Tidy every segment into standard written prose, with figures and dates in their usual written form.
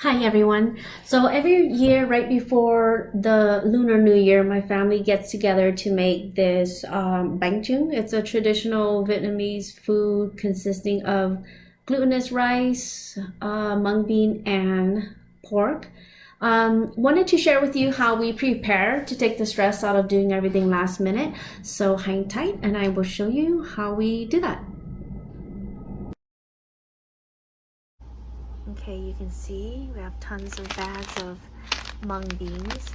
Hi everyone. So every year right before the Lunar New Year, my family gets together to make this Banh Chung. It's a traditional Vietnamese food consisting of glutinous rice, mung bean, and pork. Wanted to share with you how we prepare to take the stress out of doing everything last minute. So hang tight and I will show you how we do that. Okay, you can see we have tons of bags of mung beans.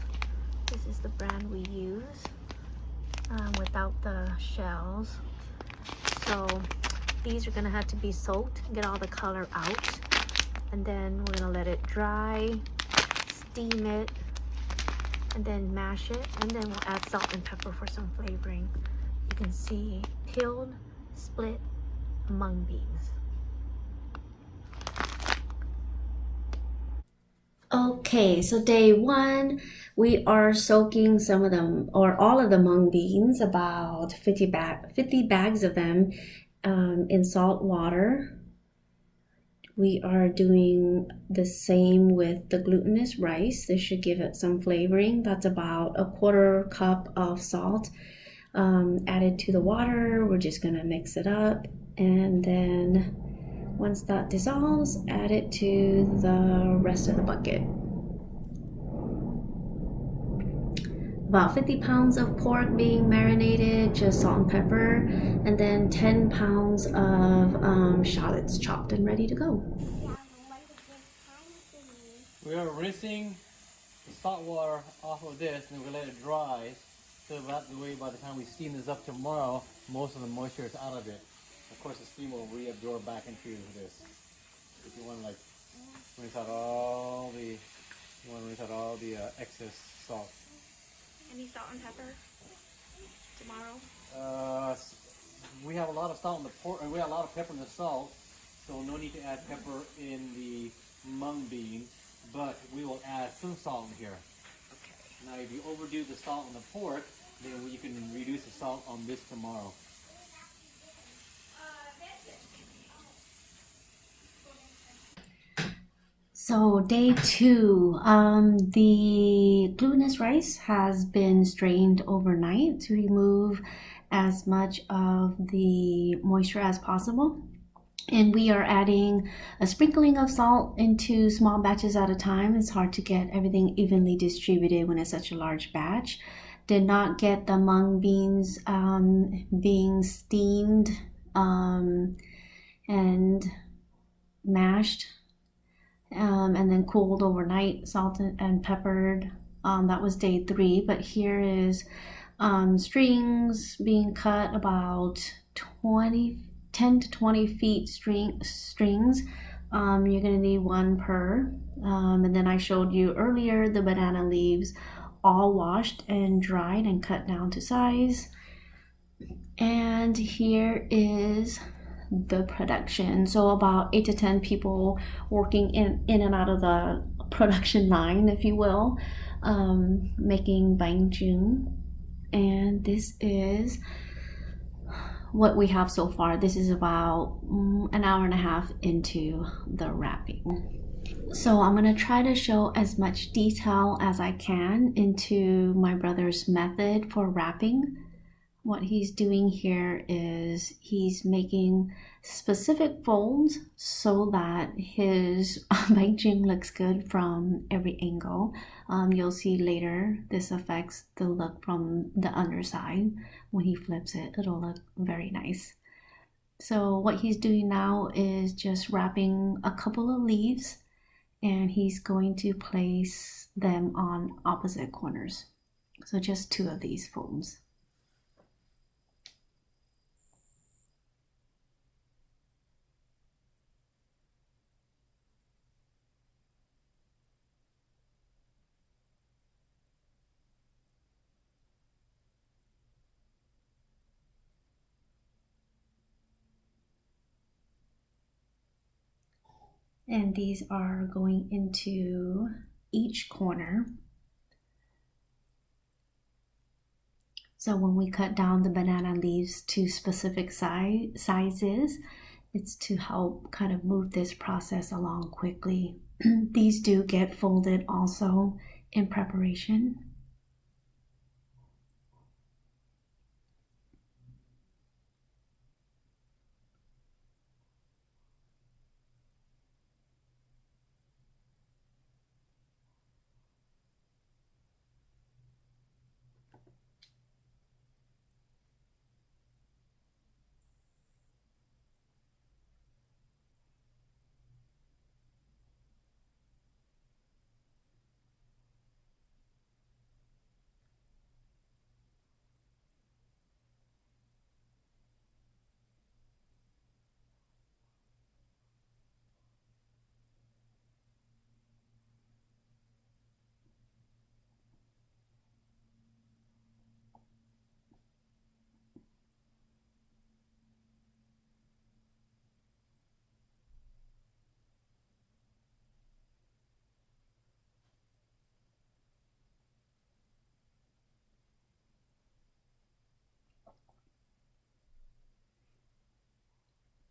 This is the brand we use without the shells. So these are gonna have to be soaked, get all the color out, and then we're gonna let it dry, steam it, and then mash it, and then we'll add salt and pepper for some flavoring. You can see peeled, split mung beans. Okay, so day one, we are soaking some of them or all of the mung beans, about 50 bags of them in salt water. We are doing the same with the glutinous rice. This should give it some flavoring. That's about a quarter cup of salt added to the water. We're just gonna mix it up, and then once that dissolves, add it to the rest of the bucket. About 50 pounds of pork being marinated, just salt and pepper, and then 10 pounds of shallots chopped and ready to go. We are rinsing the salt water off of this, and we let it dry, so that way by the time we steam this up tomorrow, most of the moisture is out of it. Of course, the steam will reabsorb back into this. If you want to rinse out all the excess salt. Any salt and pepper tomorrow? We have a lot of salt in the pork, and we have a lot of pepper in the salt, so no need to add pepper in the mung bean, but we will add some salt in here. Okay. Now, if you overdo the salt on the pork, then you can reduce the salt on this tomorrow. So day two, the glutinous rice has been strained overnight to remove as much of the moisture as possible. And we are adding a sprinkling of salt into small batches at a time. It's hard to get everything evenly distributed when it's such a large batch. Did not get the mung beans being steamed and mashed. And then cooled overnight, salted and peppered. That was day three, but here is strings being cut, about 10 to 20 feet strings. You're gonna need one per. And then I showed you earlier the banana leaves, all washed and dried and cut down to size. And here is the production. So about 8 to 10 people working in and out of the production line, if you will, making Banh Chung. And this is what we have so far. This is about an hour and a half into the wrapping. So I'm gonna try to show as much detail as I can into my brother's method for wrapping. What he's doing here is he's making specific folds so that his Banh Chung looks good from every angle. You'll see later this affects the look from the underside. When he flips it, it'll look very nice. So what he's doing now is just wrapping a couple of leaves, and he's going to place them on opposite corners. So just 2 of these folds. And these are going into each corner. So when we cut down the banana leaves to specific sizes, it's to help kind of move this process along quickly. These do get folded also in preparation.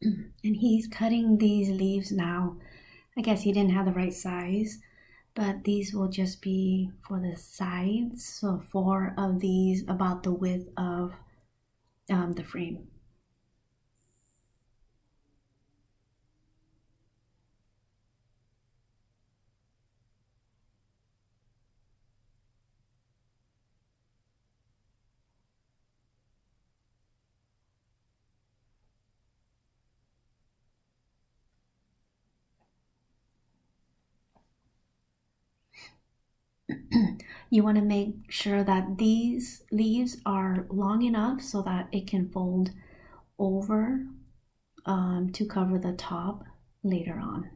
And he's cutting these leaves now. I guess he didn't have the right size, but these will just be for the sides. So 4 of these about the width of the frame. You want to make sure that these leaves are long enough so that it can fold over to cover the top later on.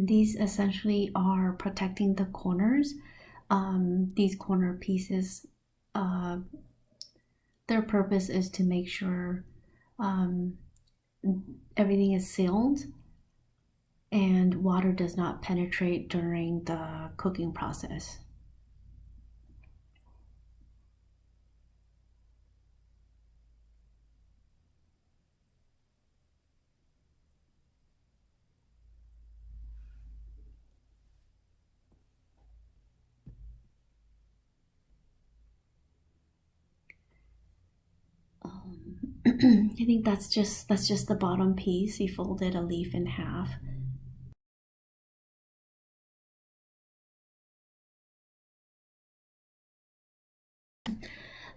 These essentially are protecting the corners. These corner pieces, uh, their purpose is to make sure um, everything is sealed and water does not penetrate during the cooking process. I think that's just the bottom piece. He folded a leaf in half.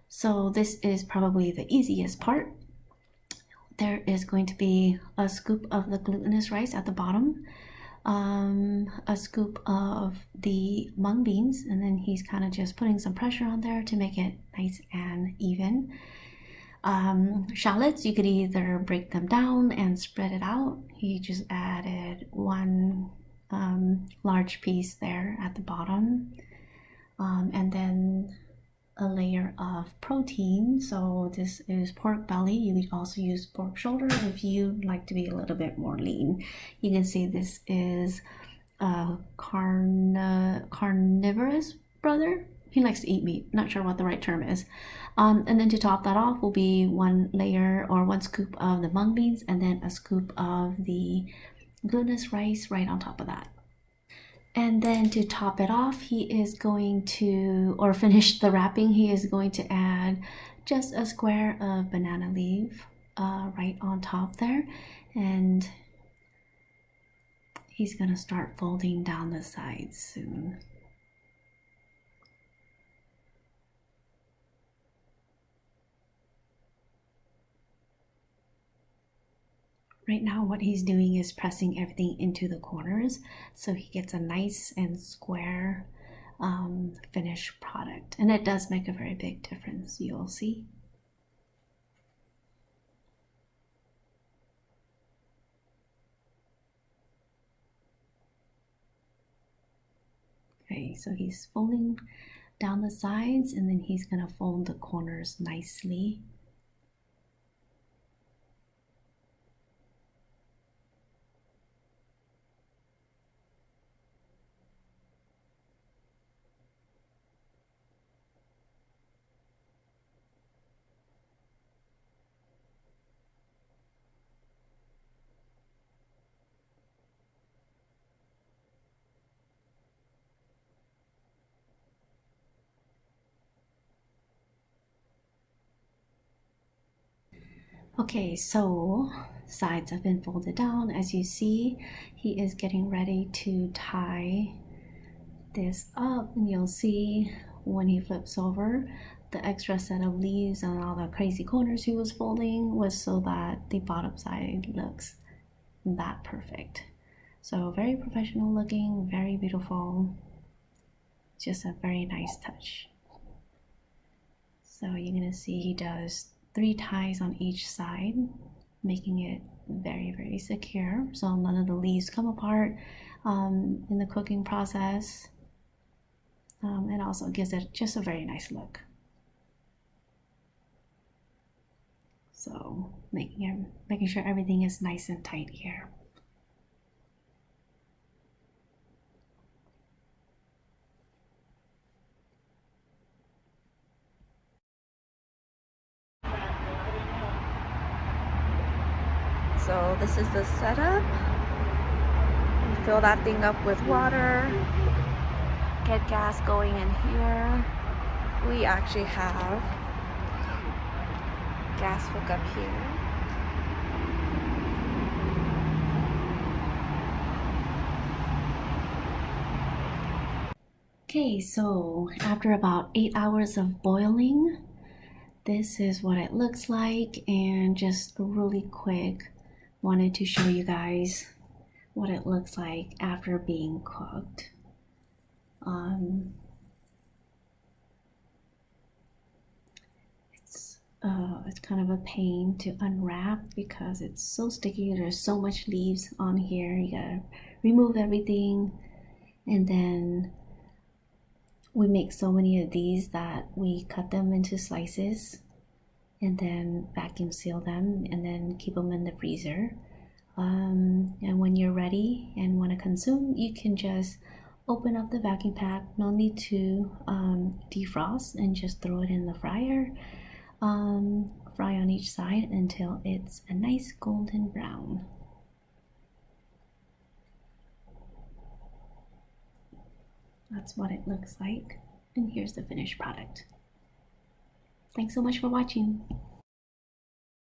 So this is probably the easiest part. There is going to be a scoop of the glutinous rice at the bottom, a scoop of the mung beans, and then he's kind of just putting some pressure on there to make it nice and even. Shallots, you could either break them down and spread it out. He just added one large piece there at the bottom, and then a layer of protein. So this is pork belly. You could also use pork shoulder if you like to be a little bit more lean. You can see this is a carnivorous brother. He likes to eat meat. Not sure what the right term is. And then to top that off will be one layer or one scoop of the mung beans and then a scoop of the glutinous rice right on top of that. And then to top it off, he is going to, or finish the wrapping, he is going to add just a square of banana leaf right on top there. And he's going to start folding down the sides soon. Right now what he's doing is pressing everything into the corners so he gets a nice and square finished product. And it does make a very big difference, you'll see. Okay, so he's folding down the sides and then he's gonna fold the corners nicely. Okay, so sides have been folded down. As you see, he is getting ready to tie this up, and you'll see when he flips over, the extra set of leaves and all the crazy corners he was folding was so that the bottom side looks that perfect. So very professional looking, very beautiful, just a very nice touch. So you're gonna see he does 3 ties on each side, making it very secure so none of the leaves come apart in the cooking process. It also gives it just a very nice look. So making sure everything is nice and tight here. So this is the setup. You fill that thing up with water, get gas going in here. We actually have gas hookup here. Okay, so after about 8 hours of boiling, this is what it looks like, and just really quick wanted to show you guys what it looks like after being cooked. It's kind of a pain to unwrap because it's so sticky. There's so much leaves on here. You gotta remove everything, and then we make so many of these that we cut them into slices and then vacuum seal them and then keep them in the freezer. And when you're ready and want to consume, you can just open up the vacuum pack. No need to defrost, and just throw it in the fryer. Fry on each side until it's a nice golden brown. That's what it looks like, and here's the finished product. Thanks so much for watching.